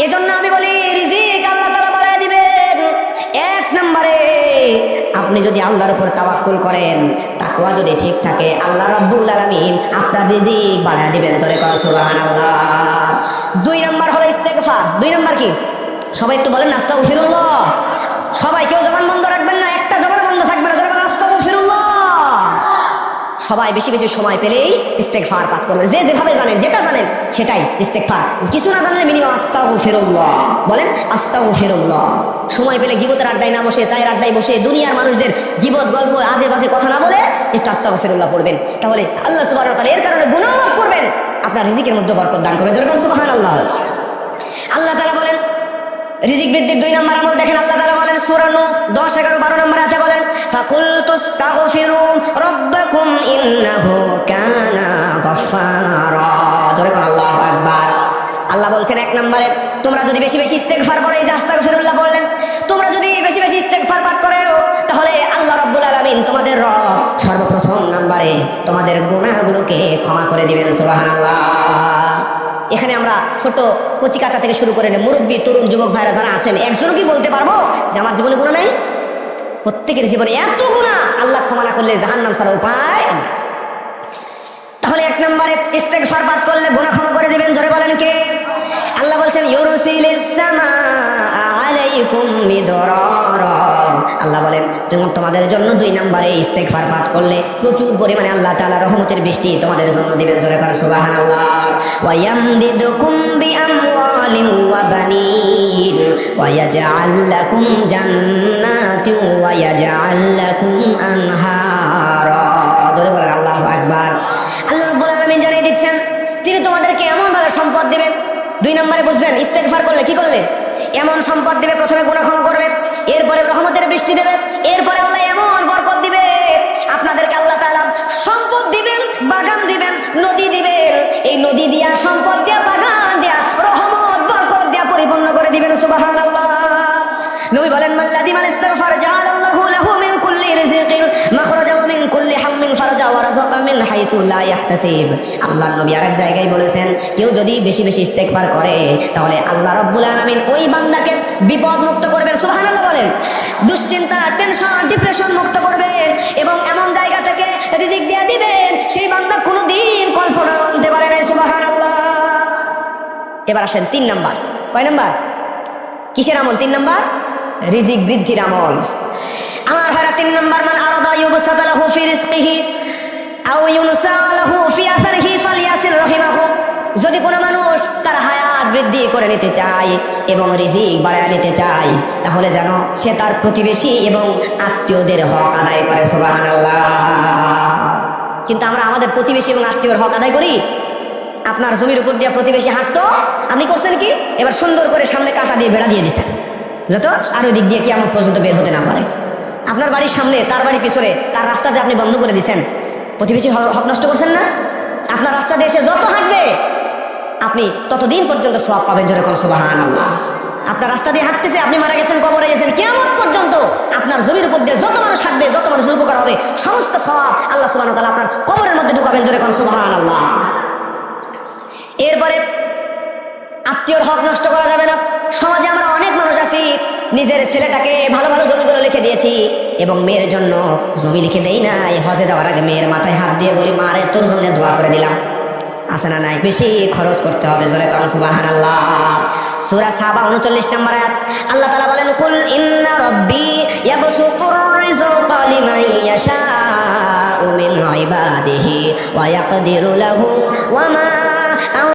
এজন্য আমি বলি রিজিক আল্লাহ তাআলা বাড়ায় দিবেন। এক নম্বরে আপনি যদি আল্লাহর উপর তাওয়াক্কুল করেন, তাকওয়া যদি ঠিক থাকে, আল্লাহ রাব্বুল আলামিন আপনার রিজিক বাড়ায় দিবেন। জোরে করে সুবহানাল্লাহ। দুই নম্বর হলো ইস্তেগফার। দুই নম্বর কি? সবাই একটু বলেন আস্তাগফিরুল্লাহ। সবাই কেউ জবান বন্ধ রাখবেন না, একটা জবান বন্ধ থাকবে না। জোরে বলেন আস্তাগফিরুল্লাহ। সবাই বেশি বেশি সময় পেলেই ইস্তেগফার পাঠ করবেন। যে যেভাবে জানেন, যেটা জানেন সেটাই ইস্তেগফার। কিছু না জানলে মিনিমাম আস্তাগফিরুল্লাহ বলেন, আস্তাগফিরুল্লাহ। সময় পেলে গীবতের আড্ডায় না বসে, চায়ের আড্ডায় বসে দুনিয়ার মানুষদের গীবত গল্প আজে বাজে কথা না বলে একটু আস্তাগফিরুল্লাহ পড়বেন। তাহলে আল্লাহ সুবহানাহু ওয়া তাআলা এর কারণে গুনাহ মাফ করবেন, আপনার রিজিকের মধ্যে বরকত দান করবেন। জোরে বলেন সুবহানাল্লাহ। আল্লাহ তাআলা বলেন রিজিক বৃদ্ধির দুই নম্বর আমল দেখেন, আল্লাহ তাআলা বলেন সূরা নূহ 10, 11, 12 নম্বর আয়াতে বলেন ফাকুলতুস্তাগফিরু রাব্বাকুম ইন্নাহু কানা গাফফারা। জোরে কোন আল্লাহু আকবার। আল্লাহ বলছেন এক নম্বরে তোমরা যদি বেশি বেশি ইস্তেগফার পড়ো, এই যে আস্তাগফিরুল্লাহ বললেন, তোমরা যদি বেশি বেশি ইস্তেগফার পাঠ করো তাহলে আল্লাহ রাব্বুল আলামিন তোমাদের রব সর্বপ্রথম নম্বরে তোমাদের গুনাহগুলোকে ক্ষমা করে দিবেন। সুবহানাল্লাহ। এখানে আমরা ছোট কচি কাঁচা থেকে শুরু করে মুরব্বী তরুণ যুবক ভাইরা যারা আছেন, একজনও কি বলতে পারবো যে আমার জীবনে গুনাহ নাই? প্রত্যেকের জীবনে এত গুনাহ, আল্লাহ ক্ষমা না করলে জাহান্নাম ছাড়া উপায় না। তাহলে এক নম্বরে ইস্তেগফার পাঠ করলে গুনাহ ক্ষমা করে দিবেন। জোরে বলেন কে? আল্লাহ বলছেন ইউরসিলিস সামাআ আলাইকুম মিদরারা। আল্লাহ বলেন তোমাদের জন্য দুই নম্বরে ইস্তেগফার পাঠ করলে প্রচুর পরিমাণে আল্লাহ তাআলা রহমতের বৃষ্টি তোমাদের জন্য দিবেন। জোরে করে সুবহানাল্লাহ। ওয়া ইয়ামদিদুকুম বিআমওয়ালিন ওয়া বানিন ওয়া ইয়াজআল লাকুম জান্নাতিন ওয়া ইয়াজআল লাকুম আনহারা। জোরে বলেন আল্লাহু আকবার। আল্লাহ রাব্বুল আলামিন জানিয়ে দিচ্ছেন তিনি তোমাদেরকে এমন ভাবে সম্পদ দিবেন। দুই নম্বরে বুঝবেন ইস্তেগফার করলে কি করলে এমন সম্পদ দিবে, প্রথমে গুনাহ ক্ষমা করবে, এরপরে রহমতের বৃষ্টি দেবে, এরপরে আল্লাহ এমন বরকত দিবে আপনাদেরকে। আল্লাহ তাআলা সম্পদ দিবেন, বাগান দিবেন, নদী দিবেন। এই নদী দিয়া, সম্পদ দিয়া, বাগান দিয়া, রহমত বরকত দিয়া পরিপূর্ণ করে দিবেন। সুবহানাল্লাহ। নবী বলেন মাল্লাযিমাল ইস্তিগফার জাআলাল্লাহু লাহু মিন কুল্লি রিজকিন মাখরাজা ওয়া মিন কুল্লি হাম্মিন ফারাজা ওয়া রাযাকা মিন হাইতু লা ইয়াহতাসিব। আল্লাহর নবী আরেক জায়গায় বলেছেন কেউ যদি বেশি বেশি ইস্তেগফার করে তাহলে আল্লাহ রাব্বুল আলামিন ওই বান্দাকে বিপদ মুক্ত করবেন। সুবহানাল্লাহ বলেন। দুশ্চিন্তা, টেনশন, ডিপ্রেশন মুক্ত করবেন এবং এমন জায়গা থেকে রিজিক দিয়ে দিবেন সেই বান্দা কোনোদিন কল্পনা আনতে পারে না। সুবহানাল্লাহ। এবার আসেন তিন নাম্বার। কয় নাম্বার? কিসের আমল? তিন নাম্বার রিজিক বৃদ্ধির আমল। আমার ভাইরা তিন নাম্বার মান আরাদা ইউবসাত লাহু ফি রিজকিহি আও ইউনসা লাহু ফি আসারিহি ফালিয়াসিল রাহিমাহু। যদি কোনো মানুষ তার হায়াত বৃদ্ধি করে নিতে চায় এবং রিজিক বাড়ায় নিতে চায় তাহলে যেন সে তার প্রতিবেশী এবং আত্মীয়দের হক আদায় করে। সুবহানাল্লাহ। কিন্তু আমরা আমাদের প্রতিবেশী এবং আত্মীয়র হক আদায় করি? আপনার জমির উপর দিয়ে প্রতিবেশী হাঁটতো, আপনি করছেন কি? এবার সুন্দর করে সামনে কাঁটা দিয়ে বেড়া দিয়ে দিচ্ছেন যত আর ওই দিক দিয়ে কিয়ামত পর্যন্ত বের হতে না পারে। আপনার বাড়ির সামনে, তার বাড়ির পিছনে, তার রাস্তা যে আপনি বন্ধ করে দিচ্ছেন, প্রতিবেশী হক নষ্ট করছেন না? আপনার রাস্তা দিয়ে সে যত হাঁটবে আপনি ততদিন পর্যন্ত সওয়াব পাবেন। জোরে করে সুবহানাল্লাহ। আপনার রাস্তা দিয়ে হাঁটতেছে, আপনি মারা গেছেন, কবরে গেছেন, কিয়ামত পর্যন্ত আপনার জমির উপর দিয়ে যত মানুষ হাঁটবে, যত মানুষের উপকার হবে, সমস্ত সওয়াব আল্লাহ সুবহানাহু ওয়া তাআলা আপনার কবরের মধ্যে ঢুকাবেন। জোরে করে সুবহানাল্লাহ। এরপরে আত্মীয়র হক নষ্ট করা যাবে না। সমাজে আমরা অনেক মানুষ আছি নিজের ছেলেটাকে ভালো ভালো জমিগুলো লিখে দিয়েছি এবং মেয়ের জন্য জমি লিখে দেই নাই। হজে যাওয়ার আগে মেয়ের মাথায় হাত দিয়ে বলি মারে তোর জন্য দোয়া করে দিলাম। আছে না নাই? বেশি খরচ করতে হবে। জোরে কোন সুবহানাল্লাহ। সূরা সাবা 39 নম্বর আয়াত আল্লাহ তাআলা বলেন কুল ইন্না রাব্বি ইয়াবসুতুর রিজকা লিমান ইয়াশাউ মিন ইবাদিহি ওয়া ইয়াকদিরু লাহু ওয়া মা